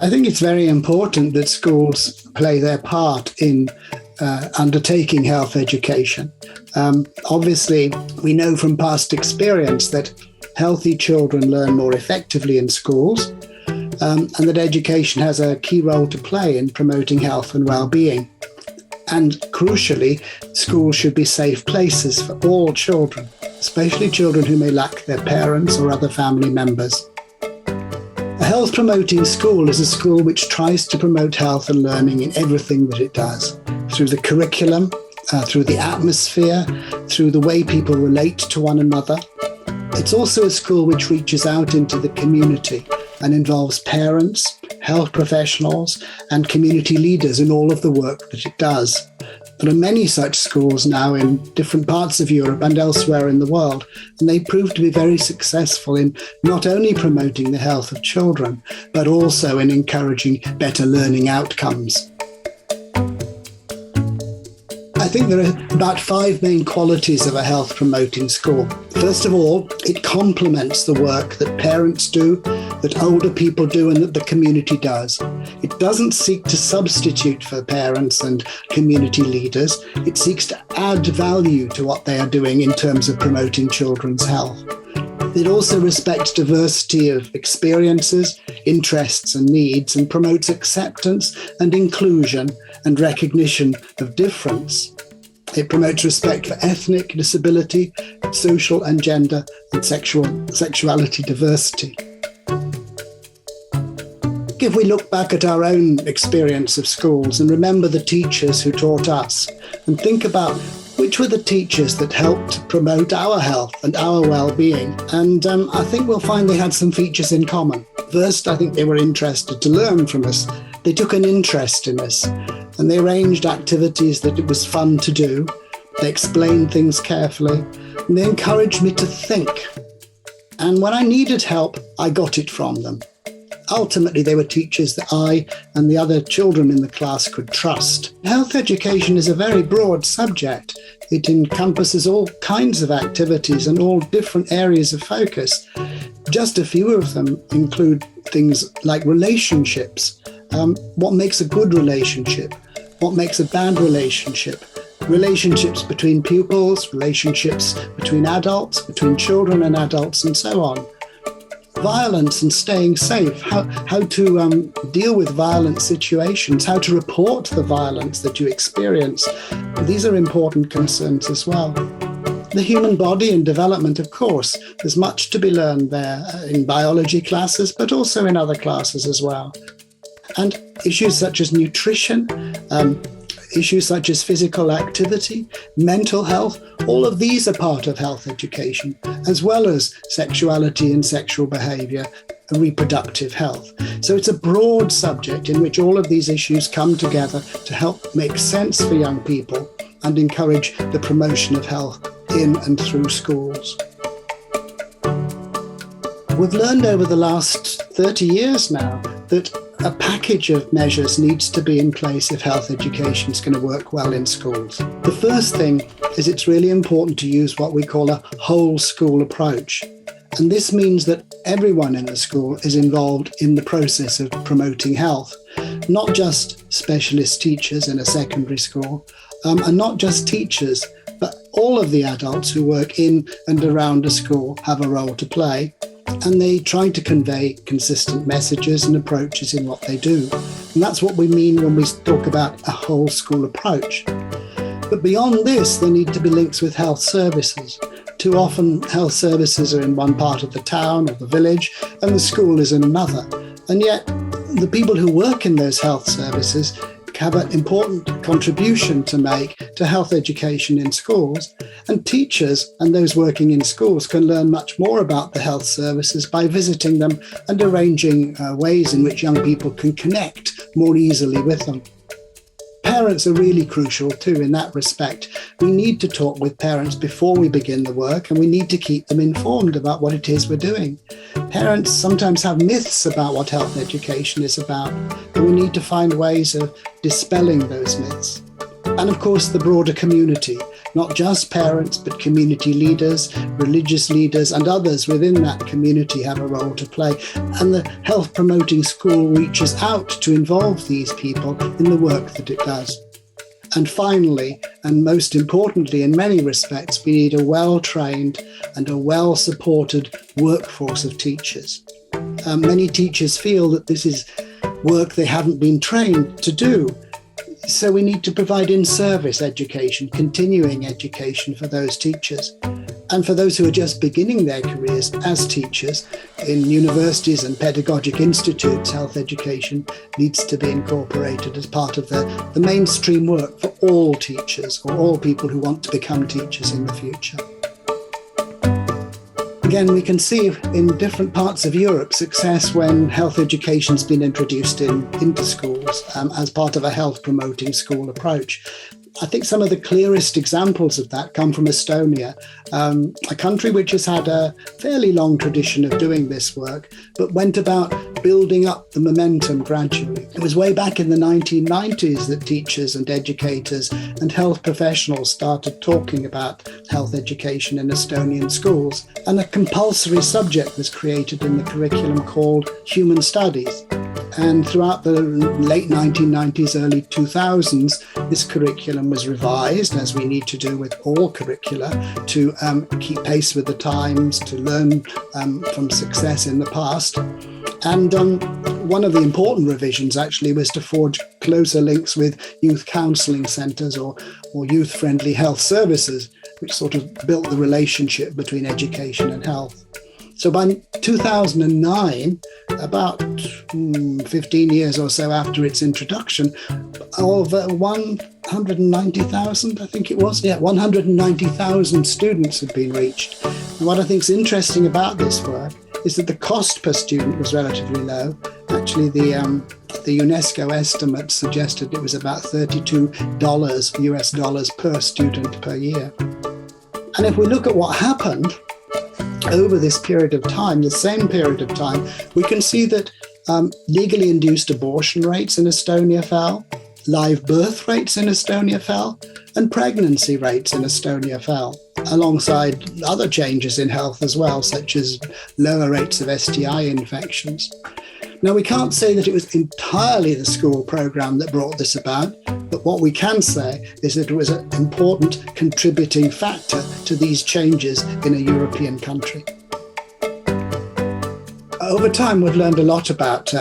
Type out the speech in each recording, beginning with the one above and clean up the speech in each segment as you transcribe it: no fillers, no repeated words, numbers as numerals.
I think it's very important that schools play their part in undertaking health education. Obviously, we know from past experience that healthy children learn more effectively in schools, and that education has a key role to play in promoting health and well-being. And crucially, schools should be safe places for all children, especially children who may lack their parents or other family members. A health-promoting school is a school which tries to promote health and learning in everything that it does, through the curriculum, through the atmosphere, through the way people relate to one another. It's also a school which reaches out into the community and involves parents, health professionals, and community leaders in all of the work that it does. There are many such schools now in different parts of Europe and elsewhere in the world, and they prove to be very successful in not only promoting the health of children, but also in encouraging better learning outcomes. I think there are about 5 main qualities of a health promoting school. First of all, it complements the work that parents do, that older people do, and that the community does. It doesn't seek to substitute for parents and community leaders. It seeks to add value to what they are doing in terms of promoting children's health. It also respects diversity of experiences, interests and needs, and promotes acceptance and inclusion and recognition of difference. It promotes respect for ethnic, disability, social and gender and sexuality diversity. If we look back at our own experience of schools and remember the teachers who taught us, and think about which were the teachers that helped promote our health and our well-being, and I think we'll find they had some features in common. First, I think they were interested to learn from us. They took an interest in us, and they arranged activities that it was fun to do. They explained things carefully, and they encouraged me to think. And when I needed help, I got it from them. Ultimately, they were teachers that I and the other children in the class could trust. Health education is a very broad subject. It encompasses all kinds of activities and all different areas of focus. Just a few of them include things like relationships. What makes a good relationship? What makes a bad relationship? Relationships between pupils, relationships between adults, between children and adults, and so on. Violence and staying safe, how to deal with violent situations, how to report the violence that you experience. These are important concerns as well. The human body and development, of course, there's much to be learned there in biology classes, but also in other classes as well. And issues such as nutrition, issues such as physical activity, mental health, all of these are part of health education, as well as sexuality and sexual behavior and reproductive health. So it's a broad subject in which all of these issues come together to help make sense for young people and encourage the promotion of health in and through schools. We've learned over the last 30 years now that a package of measures needs to be in place if health education is going to work well in schools. The first thing is it's really important to use what we call a whole school approach. And this means that everyone in the school is involved in the process of promoting health, not just specialist teachers in a secondary school, and not just teachers, but all of the adults who work in and around a school have a role to play. And they try to convey consistent messages and approaches in what they do. And that's what we mean when we talk about a whole school approach. But beyond this, there need to be links with health services. Too often, health services are in one part of the town or the village, and the school is in another. And yet, the people who work in those health services have an important contribution to make to health education in schools, and teachers and those working in schools can learn much more about the health services by visiting them and arranging ways in which young people can connect more easily with them. Parents are really crucial too in that respect. We need to talk with parents before we begin the work, and we need to keep them informed about what it is we're doing. Parents sometimes have myths about what health education is about, and we need to find ways of dispelling those myths. And of course, the broader community, not just parents, but community leaders, religious leaders, and others within that community have a role to play. And the health promoting school reaches out to involve these people in the work that it does. And finally, and most importantly, in many respects, we need a well-trained and a well-supported workforce of teachers. Many teachers feel that this is work they haven't been trained to do. So we need to provide in-service education, continuing education for those teachers. And for those who are just beginning their careers as teachers in universities and pedagogic institutes, health education needs to be incorporated as part of the mainstream work for all teachers or all people who want to become teachers in the future. Again, we can see in different parts of Europe success when health education's been introduced into schools as part of a health promoting school approach. I think some of the clearest examples of that come from Estonia, a country which has had a fairly long tradition of doing this work, but went about building up the momentum gradually. It was way back in the 1990s that teachers and educators and health professionals started talking about health education in Estonian schools, and a compulsory subject was created in the curriculum called Human Studies. And throughout the late 1990s, early 2000s, this curriculum was revised, as we need to do with all curricula, to keep pace with the times, to learn from success in the past. And one of the important revisions actually was to forge closer links with youth counselling centres or youth-friendly health services, which sort of built the relationship between education and health. So by 2009, about 15 years or so after its introduction, over 190,000, I think it was, 190,000 students had been reached. And what I think is interesting about this work is that the cost per student was relatively low. Actually, the UNESCO estimate suggested it was about $32 US dollars per student per year. And if we look at what happened over this period of time, the same period of time, we can see that legally induced abortion rates in Estonia fell, live birth rates in Estonia fell, and pregnancy rates in Estonia fell, alongside other changes in health as well, such as lower rates of STI infections. Now, we can't say that it was entirely the school program that brought this about, but what we can say is that it was an important contributing factor to these changes in a European country. Over time, we've learned a lot about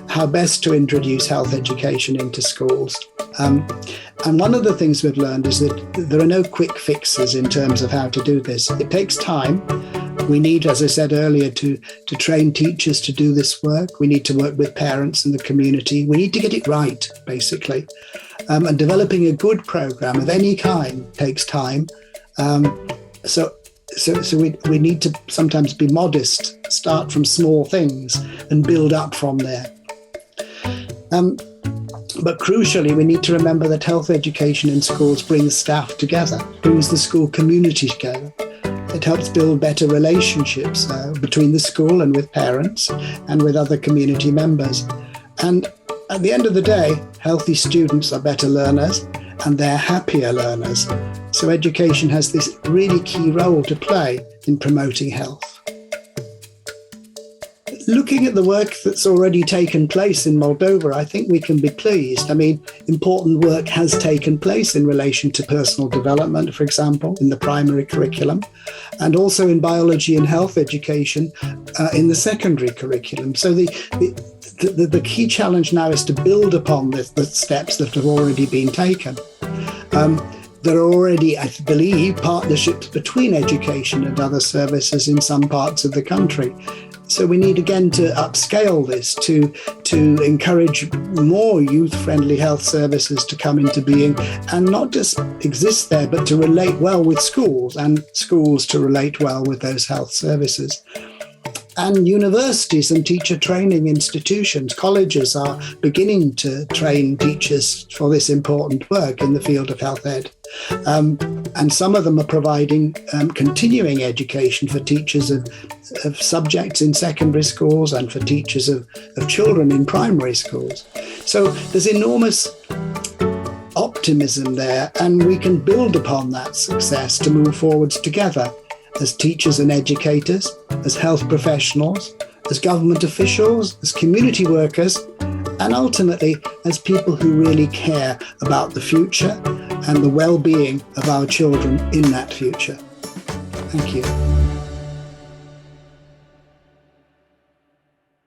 how best to introduce health education into schools. And one of the things we've learned is that there are no quick fixes in terms of how to do this. It takes time. We need, as I said earlier, to train teachers to do this work. We need to work with parents and the community. We need to get it right, basically. And developing a good program of any kind takes time. So we need to sometimes be modest, start from small things and build up from there. But crucially, we need to remember that health education in schools brings staff together, brings the school community together. It helps build better relationships between the school and with parents and with other community members. And at the end of the day, healthy students are better learners and they're happier learners. So education has this really key role to play in promoting health. Looking at the work that's already taken place in Moldova, I think we can be pleased. I mean, important work has taken place in relation to personal development, for example, in the primary curriculum, and also in biology and health education in the secondary curriculum. So the key challenge now is to build upon the steps that have already been taken. There are already, I believe, partnerships between education and other services in some parts of the country. So we need again to upscale this, to encourage more youth-friendly health services to come into being and not just exist there, but to relate well with schools and schools to relate well with those health services. And universities and teacher training institutions, colleges are beginning to train teachers for this important work in the field of health ed. And some of them are providing continuing education for teachers of subjects in secondary schools and for teachers of children in primary schools. So there's enormous optimism there, and we can build upon that success to move forwards together as teachers and educators, as health professionals, as government officials, as community workers, and ultimately as people who really care about the future and the well-being of our children in that future. Thank you.